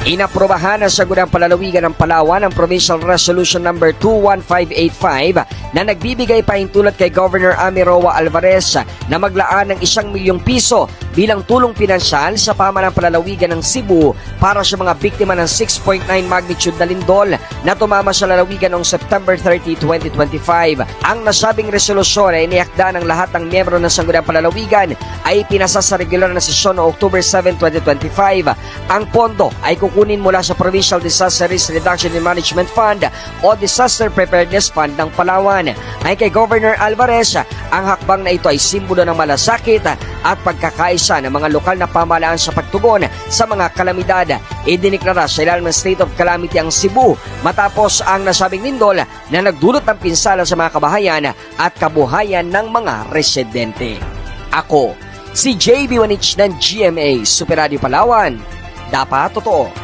Inaprobahan ng Sangguniang Palalawigan ng Palawan ang Provincial Resolution No. 21585 na nagbibigay pahintulot kay Governor Amie Roa Alvarez na maglaan ng 1 milyong piso bilang tulong pinansyal sa pamanang palalawigan ng Cebu para sa mga biktima ng 6.9 magnitude na lindol na tumama sa lalawigan noong September 30, 2025. Ang nasabing resolusyon ay inihakda ng lahat ng miyembro ng Sangguniang Palalawigan ay pinasa sa regular na sesyon noong October 7, 2025. Ang pondo ay kukunin mula sa Provincial Disaster Risk Reduction and Management Fund o Disaster Preparedness Fund ng Palawan. Ay kay Governor Alvarez, ang hakbang na ito ay simbolo ng malasakit at pagkakaisa ng mga lokal na pamahalaan sa pagtugon sa mga kalamidad. Idiniklara sa ilalim ng State of Calamity ang Cebu matapos ang nasabing lindol na nagdulot ng pinsala sa mga kabahayan at kabuhayan ng mga residente. Ako, si JB Wanich ng GMA Super Radio Palawan. Dapat totoo.